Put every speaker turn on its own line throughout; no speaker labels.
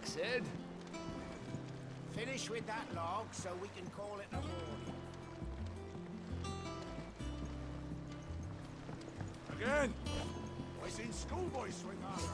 Sid.
Finish with that log so we can call it a morning.
Again! I seen schoolboys swing harder.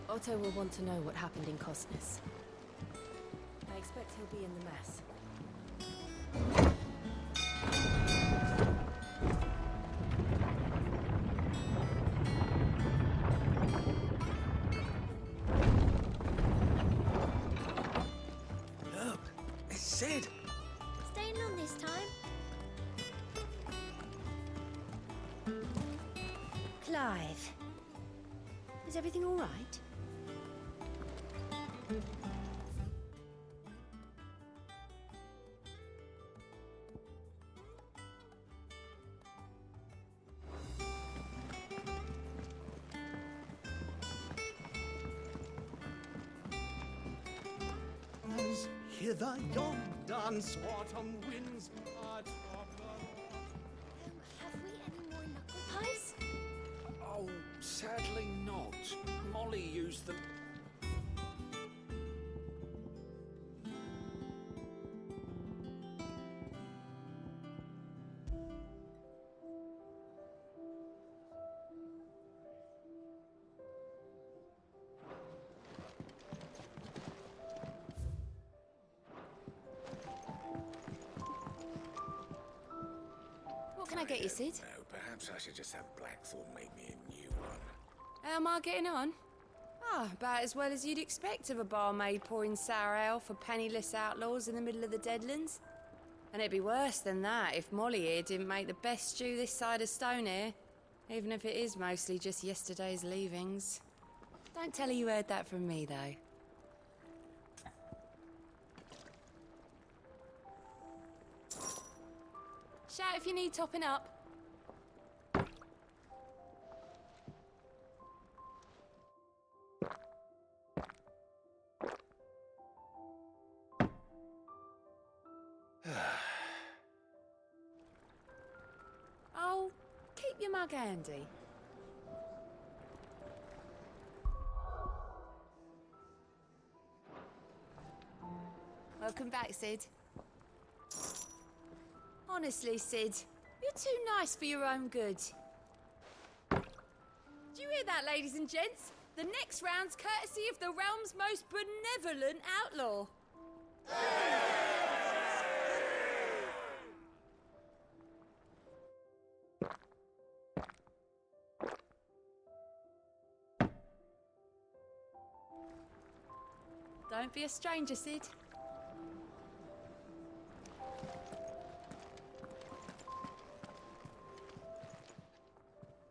Otto will want to know what happened in Costness. I expect he'll be in the mess.
Look, it's Sid.
Staying on this time? Clive. Is everything all right?
Hear the young dance, autumn winds atop the...
Have we any more knuckle pies?
Oh, sadly not. Molly used them.
What can I get you, Sid?
No, perhaps I should just have Blackthorn make me a new one.
How am I getting on? Ah, about as well as you'd expect of a barmaid pouring sour ale for penniless outlaws in the middle of the Deadlands. And it'd be worse than that if Molly here didn't make the best stew this side of Stone even if it is mostly just yesterday's leavings. Don't tell her you heard that from me, though. Shout if you need topping up. Oh, keep your mug handy. Welcome back, Sid. Honestly, Sid, you're too nice for your own good. Do you hear that, ladies and gents? The next round's courtesy of the realm's most benevolent outlaw. Don't be a stranger, Sid.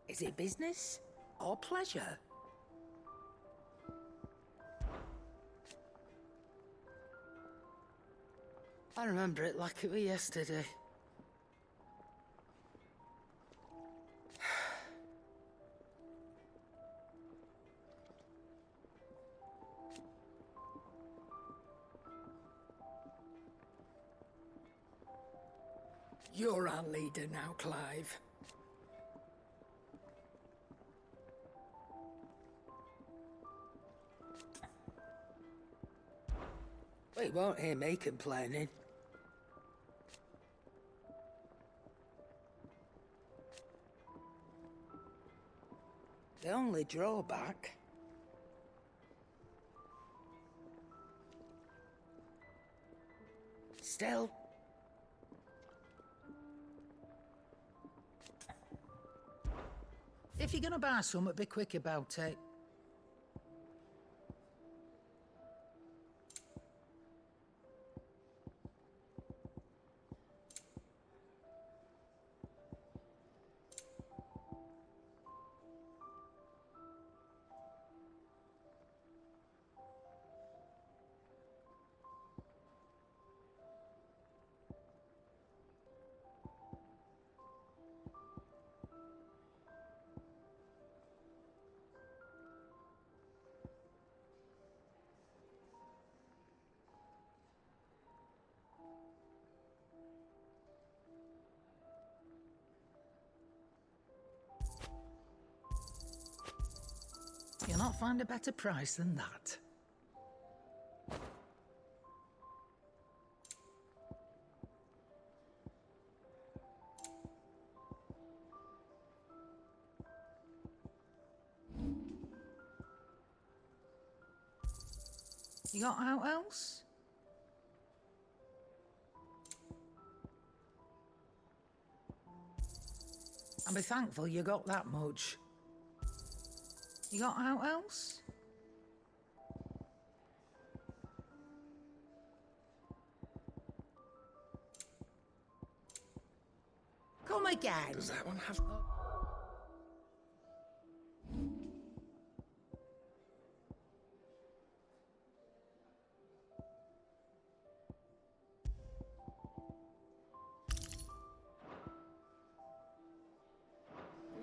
Is it business or pleasure? I remember it like it was yesterday. You're our leader now, Clive. We won't hear me complaining. The only drawback Still.
If you're gonna buy something, be quick about it. You'll not find a better price than that. You got out else? And be thankful you got that much. You got out else? Come again.
Does that one have...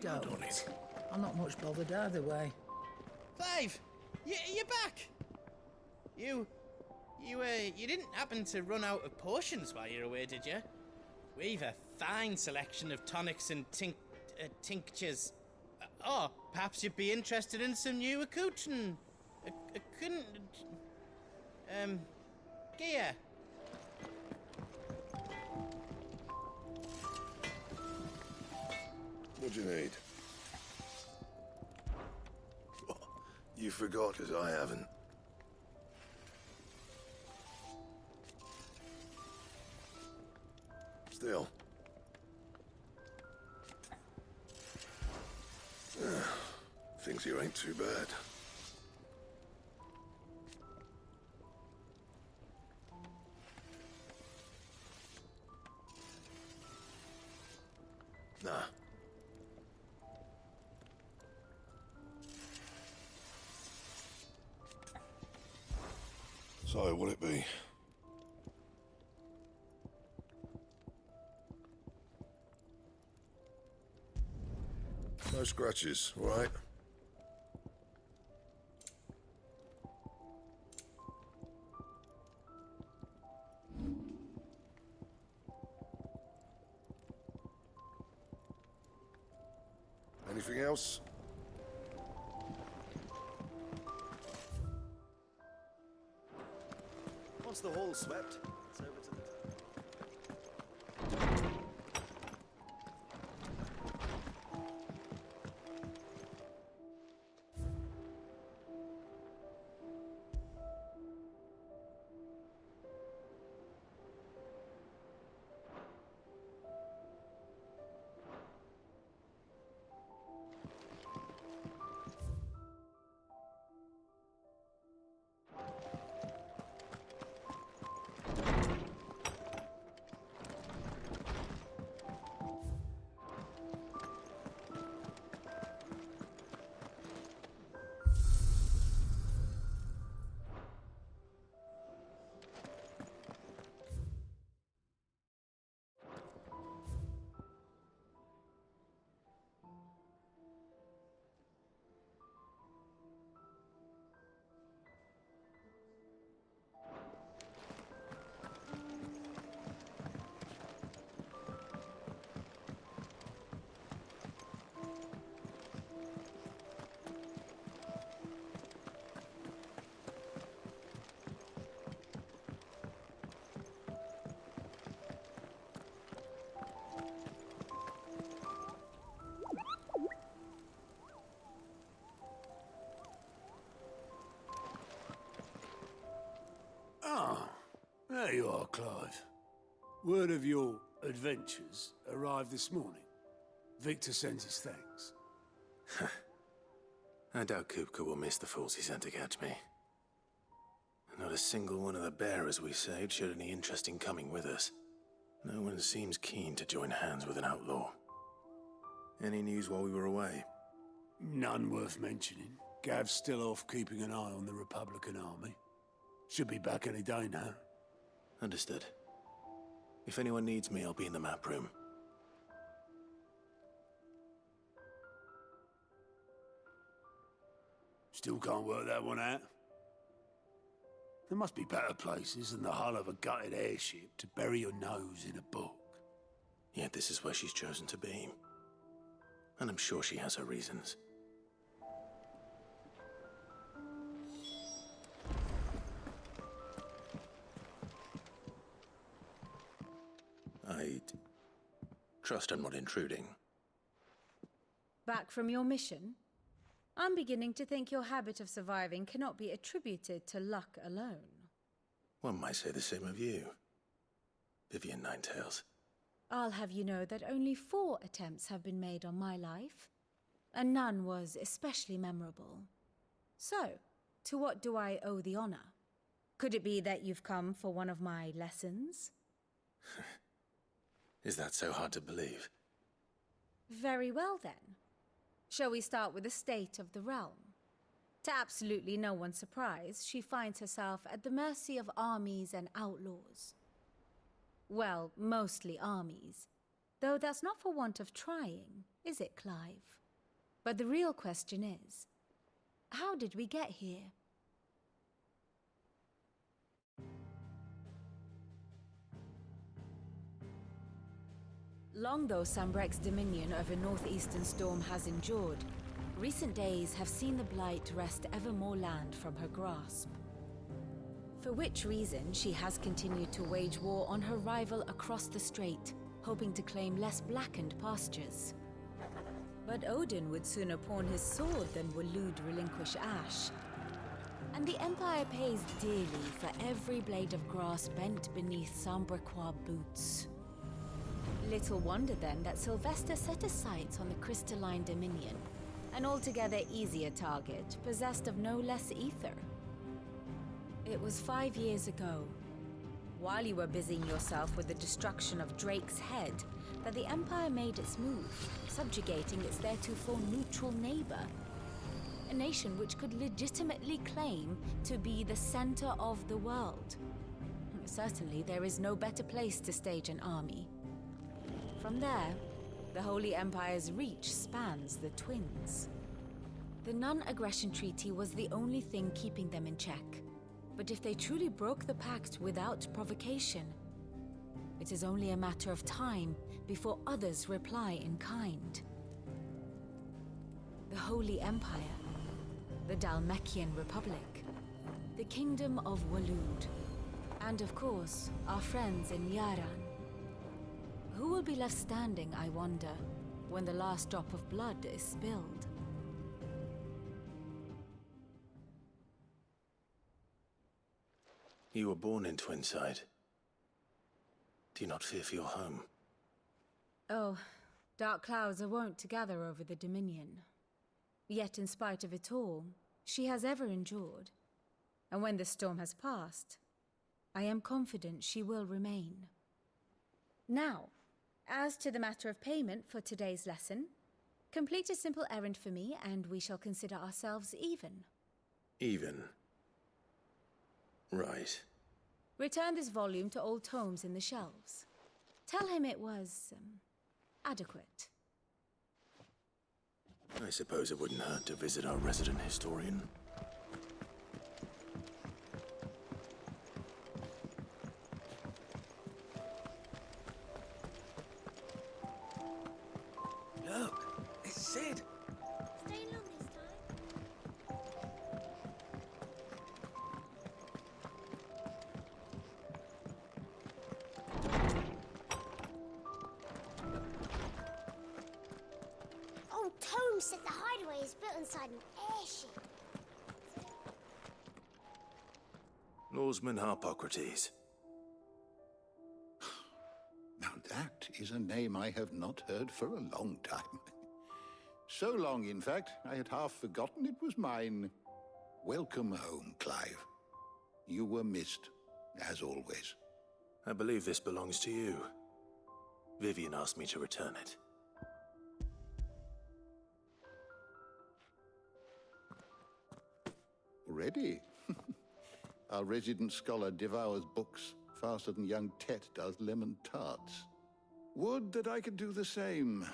Don't. I'm not much bothered either way.
Clive, you're back. You didn't happen to run out of potions while you're away, did you? We've a fine selection of tonics and tinctures. Oh, perhaps you'd be interested in some new accoutrement. Gear.
What do you need? You forgot, 'cause I haven't. Still. Things here ain't too bad. Nah. So, what'll it be? No scratches, all right? Anything else?
Once the hall's swept, it's over to the...
Ah, there you are, Clive. Word of your adventures arrived this morning. Victor sends his thanks.
I doubt Kupka will miss the fools he sent to catch me. Not a single one of the bearers we saved showed any interest in coming with us. No one seems keen to join hands with an outlaw. Any news while we were away?
None worth mentioning. Gav's still off keeping an eye on the Republican army. Should be back any day now.
Understood. If anyone needs me, I'll be in the map room.
Still can't work that one out. There must be better places than the hull of a gutted airship to bury your nose in a book.
Yet this is where she's chosen to be. And I'm sure she has her reasons. I trust I'm not intruding.
Back from your mission? I'm beginning to think your habit of surviving cannot be attributed to luck alone.
One might say the same of you, Vivian Ninetails.
I'll have you know that only 4 attempts have been made on my life, and none was especially memorable. So, to what do I owe the honor? Could it be that you've come for one of my lessons?
Is that so hard to believe?
Very well then. Shall we start with the state of the realm? To absolutely no one's surprise, she finds herself at the mercy of armies and outlaws. Well, mostly armies. Though that's not for want of trying, is it, Clive? But the real question is, how did we get here? Long though Sambrek's dominion over northeastern Storm has endured, recent days have seen the Blight wrest ever more land from her grasp. For which reason she has continued to wage war on her rival across the strait, hoping to claim less blackened pastures. But Odin would sooner pawn his sword than Waloed relinquish Ash. And the Empire pays dearly for every blade of grass bent beneath Sambrequois boots. Little wonder then that Sylvester set his sights on the crystalline dominion, an altogether easier target, possessed of no less ether. It was 5 years ago, while you were busying yourself with the destruction of Drake's head, that the Empire made its move, subjugating its theretofore neutral neighbor. A nation which could legitimately claim to be the center of the world. Certainly, there is no better place to stage an army. From there, the Holy Empire's reach spans the Twins. The non-aggression treaty was the only thing keeping them in check. But if they truly broke the pact without provocation, it is only a matter of time before others reply in kind. The Holy Empire, the Dhalmekian Republic, the Kingdom of Waloed, and of course, our friends in Yaran. Who will be left standing, I wonder, when the last drop of blood is spilled?
You were born in Twinside. Do you not fear for your home?
Oh, dark clouds are wont to gather over the Dominion. Yet in spite of it all, she has ever endured. And when the storm has passed, I am confident she will remain. Now, as to the matter of payment for today's lesson, complete a simple errand for me and we shall consider ourselves even.
Even? Right.
Return this volume to old tomes in the shelves. Tell him it was, adequate.
I suppose it wouldn't hurt to visit our resident historian.
Look, it's Sid.
Staying long this time? Old Tome said the Hideaway is built inside an airship.
Lawsman Harpocrates.
That is a name I have not heard for a long time. So long, in fact, I had half forgotten it was mine. Welcome home, Clive. You were missed, as always.
I believe this belongs to you. Vivian asked me to return it.
Ready? Our resident scholar devours books faster than young Tet does lemon tarts. Would that I could do the same.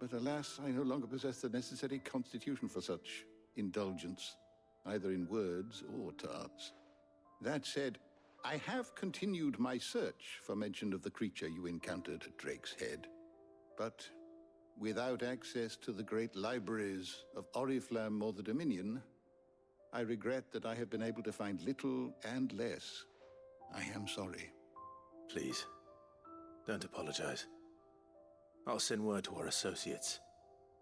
But alas, I no longer possess the necessary constitution for such indulgence, either in words or tarts. That said, I have continued my search for mention of the creature you encountered at Drake's Head. But without access to the great libraries of Oriflamme or the Dominion, I regret that I have been able to find little and less. I am sorry.
Please, don't apologize. I'll send word to our associates.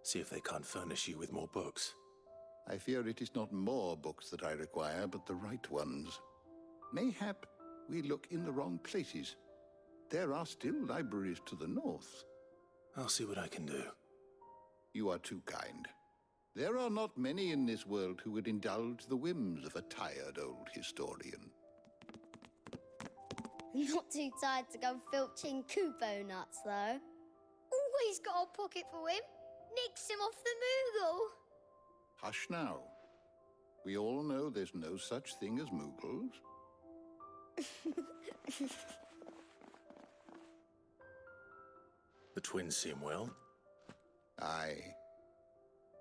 See if they can't furnish you with more books.
I fear it is not more books that I require, but the right ones. Mayhap we look in the wrong places. There are still libraries to the north.
I'll see what I can do.
You are too kind. There are not many in this world who would indulge the whims of a tired old historian.
Not too tired to go filching Kupo nuts, though. Always got a pocket for him. Nicks him off the Moogle.
Hush now. We all know there's no such thing as Moogles.
The twins seem well.
Aye.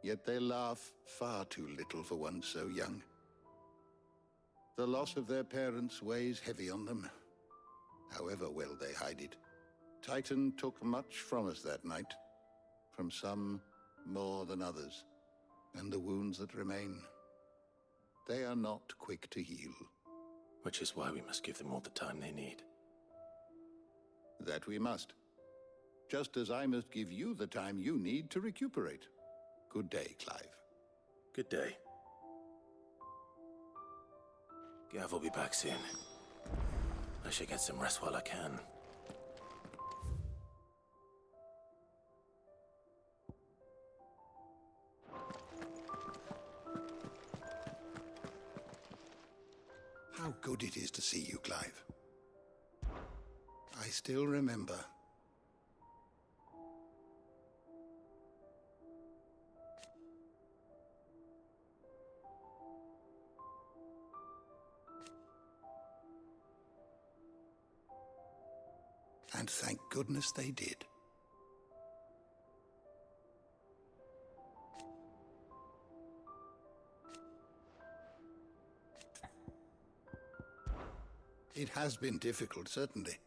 Yet they laugh far too little for one so young. The loss of their parents weighs heavy on them, however well they hide it. Titan took much from us that night, from some more than others, and the wounds that remain, they are not quick to heal.
Which is why we must give them all the time they need.
That we must. Just as I must give you the time you need to recuperate. Good day, Clive.
Good day. Gav will be back soon. I should get some rest while I can.
How good it is to see you, Clive. I still remember. And thank goodness they did. It has been difficult, certainly.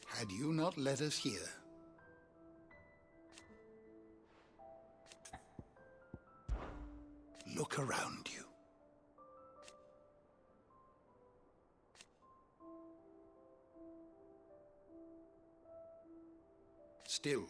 Had you not led us here, look around you. Still,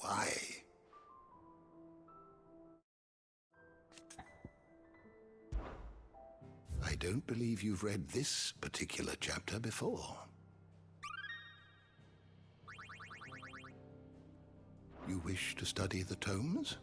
Why? I don't believe you've read this particular chapter before. You wish to study the tomes?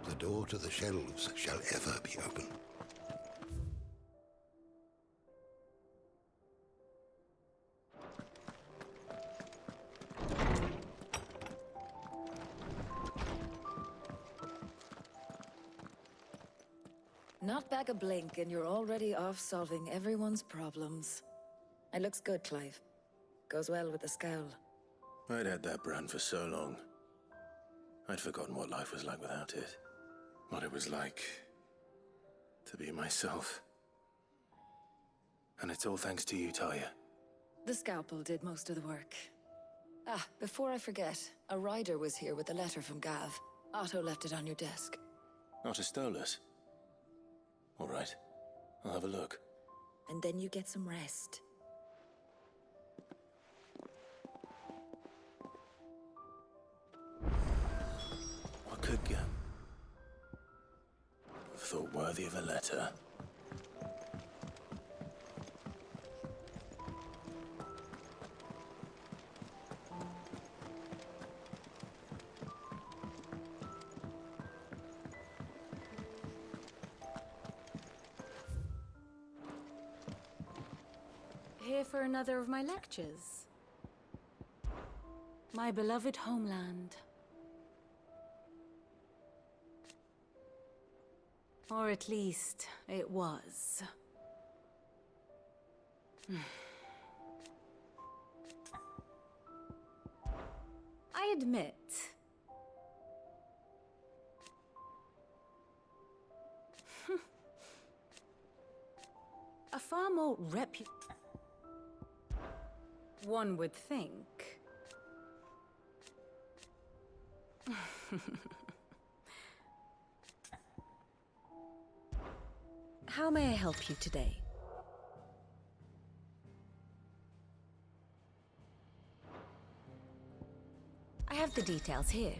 The door to the shelves shall ever be open.
Not back a blink and you're already off solving everyone's problems. It looks good, Clive. Goes well with the scowl.
I'd had that brand for so long. I'd forgotten what life was like without it. What it was like to be myself. And it's all thanks to you, Talia.
The scalpel did most of the work. Ah, before I forget, a rider was here with a letter from Gav. Otto left it on your desk.
Otto stole us. All right, I'll have a look.
And then you get some rest.
What could Gav have thought worthy of a letter?
Here for another of my lectures. My beloved homeland. Or at least, it was. I admit, a far more one would think. How may I help you today? I have the details here.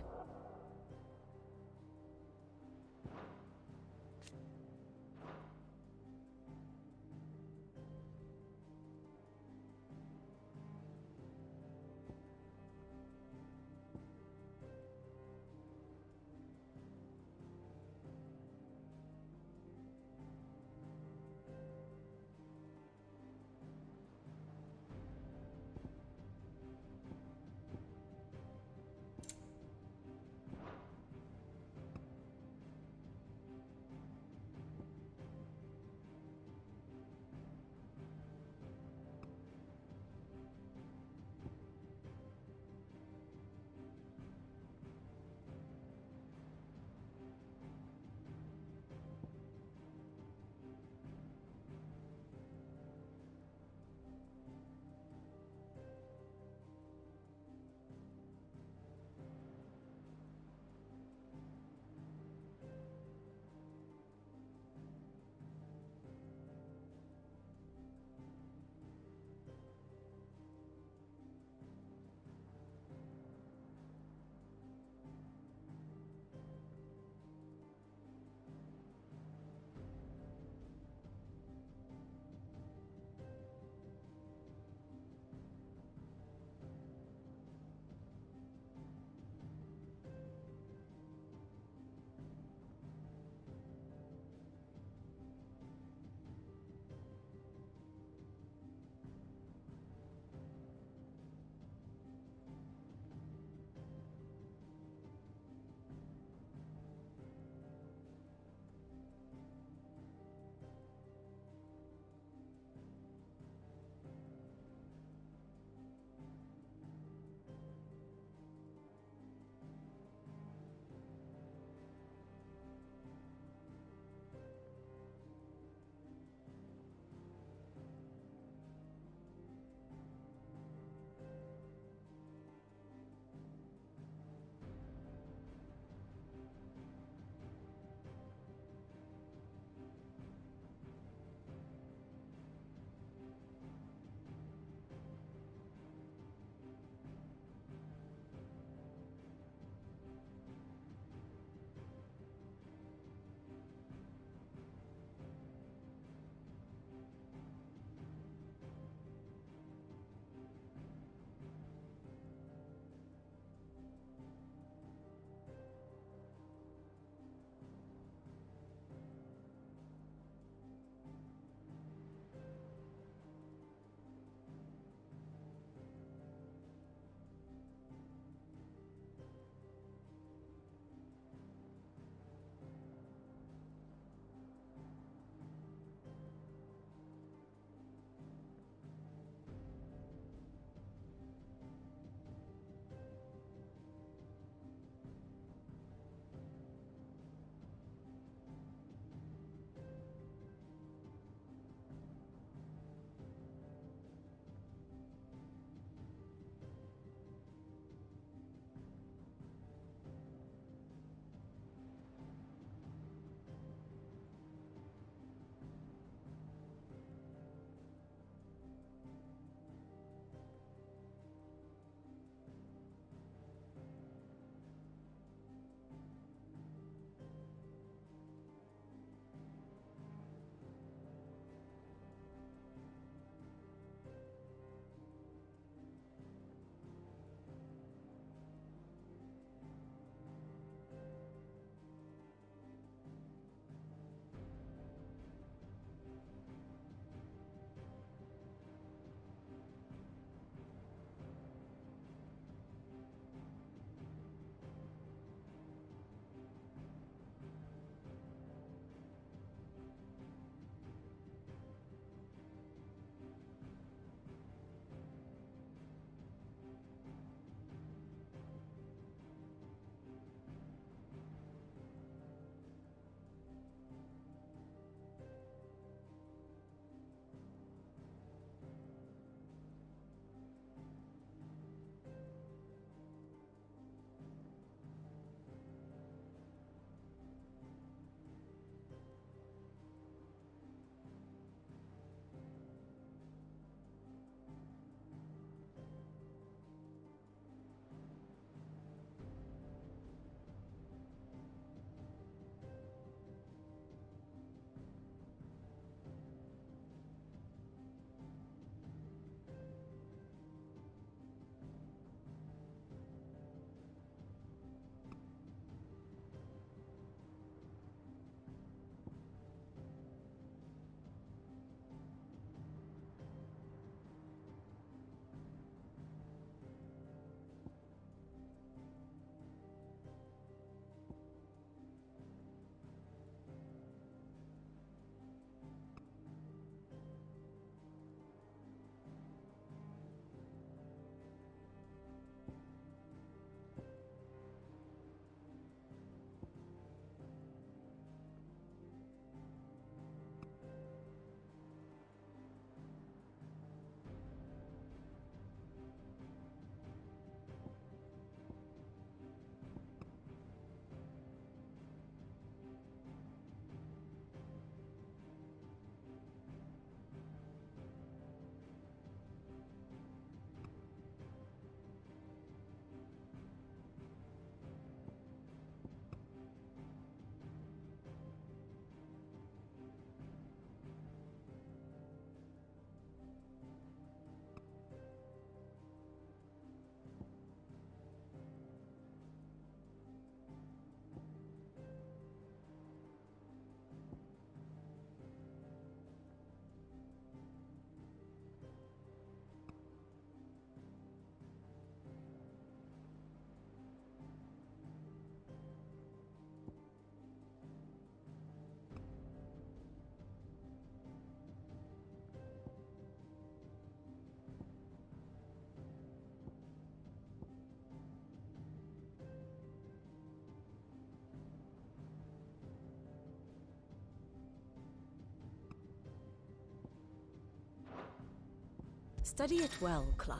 Study it well, Clive.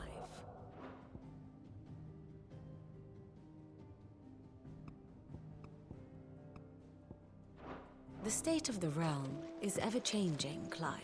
The state of the realm is ever-changing, Clive.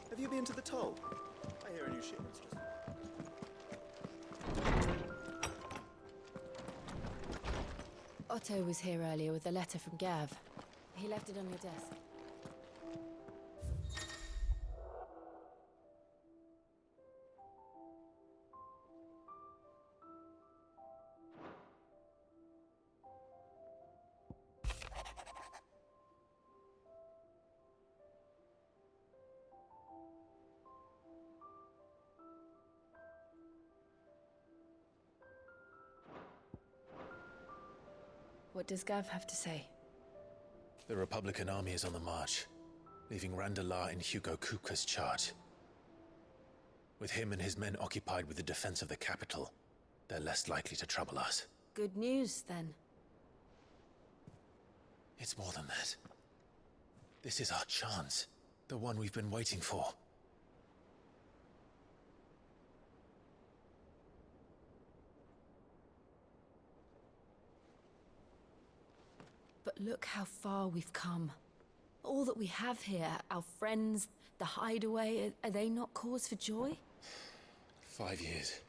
Have you been to the toll? I hear a new shipment's just...
Otto was here earlier with a letter from Gav. He left it on your desk. What does Gav have to say?
The Republican army is on the march, leaving Randalar in Hugo Kuka's charge. With him and his men occupied with the defense of the capital, they're less likely to trouble us.
Good news, then.
It's more than that. This is our chance, the one we've been waiting for.
But look how far we've come. All that we have here, our friends, the Hideaway, are they not cause for joy?
5 years.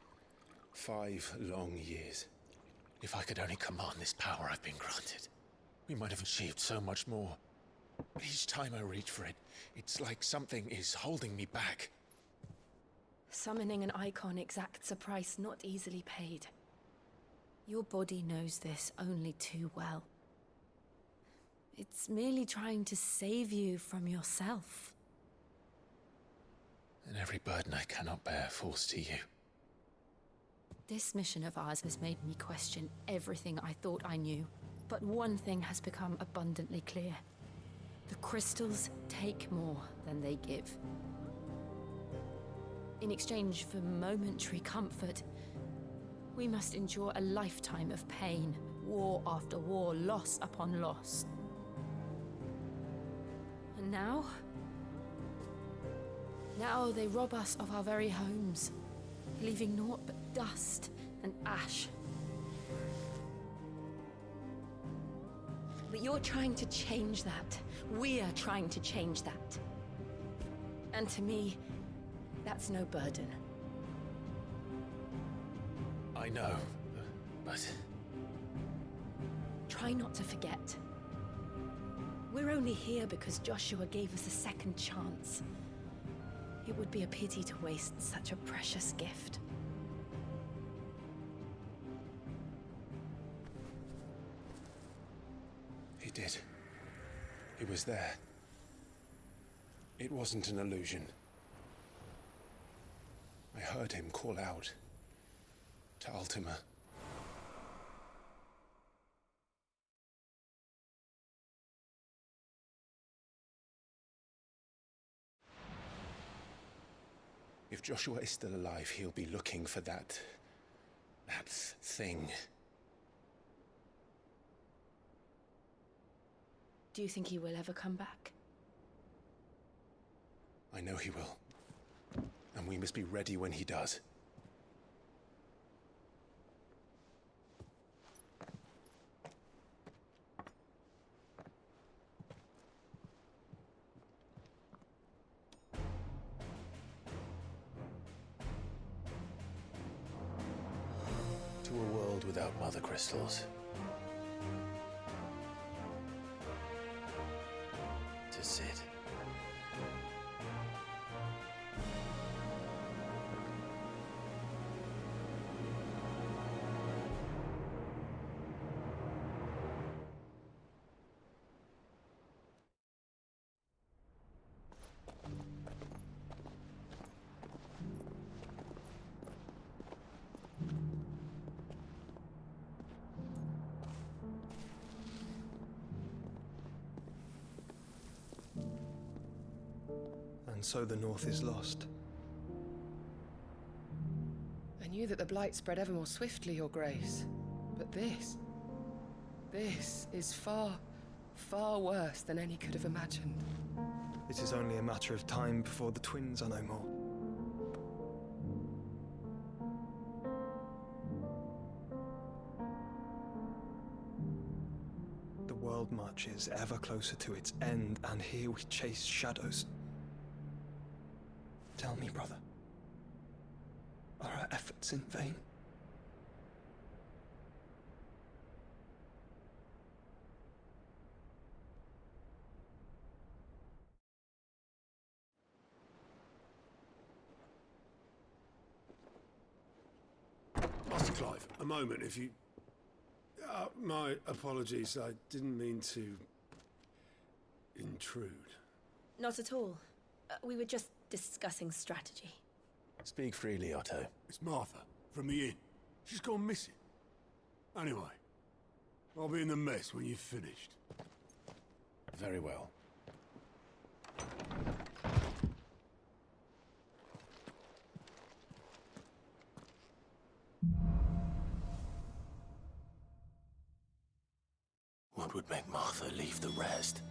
5 long years. If I could only command this power I've been granted, we might have achieved so much more. But each time I reach for it, it's like something is holding me back.
Summoning an icon exacts a price not easily paid. Your body knows this only too well. It's merely trying to save you from yourself.
And every burden I cannot bear falls to you.
This mission of ours has made me question everything I thought I knew. But one thing has become abundantly clear. The crystals take more than they give. In exchange for momentary comfort, we must endure a lifetime of pain, war after war, loss upon loss. And now they rob us of our very homes, leaving naught but dust and ash. But you're trying to change that. We're trying to change that. And to me, that's no burden.
I know, but...
Try not to forget. We're only here because Joshua gave us a second chance. It would be a pity to waste such a precious gift.
He did. He was there. It wasn't an illusion. I heard him call out to Ultima. If Joshua is still alive, he'll be looking for that thing.
Do you think he will ever come back?
I know he will. And we must be ready when he does. To a world without mother crystals. To Sid.
and so the North is lost.
I knew that the Blight spread ever more swiftly, Your Grace. But this is far, far worse than any could have imagined.
It is only a matter of time before the twins are no more. The world marches ever closer to its end, and here we chase shadows. Tell me, brother, are our efforts in vain?
Master Clive, a moment, if you... my apologies, I didn't mean to... intrude.
Not at all. We were just discussing strategy.
Speak freely, Otto.
It's Martha, from the inn. She's gone missing. Anyway, I'll be in the mess when you've finished.
Very well. What would make Martha leave the rest?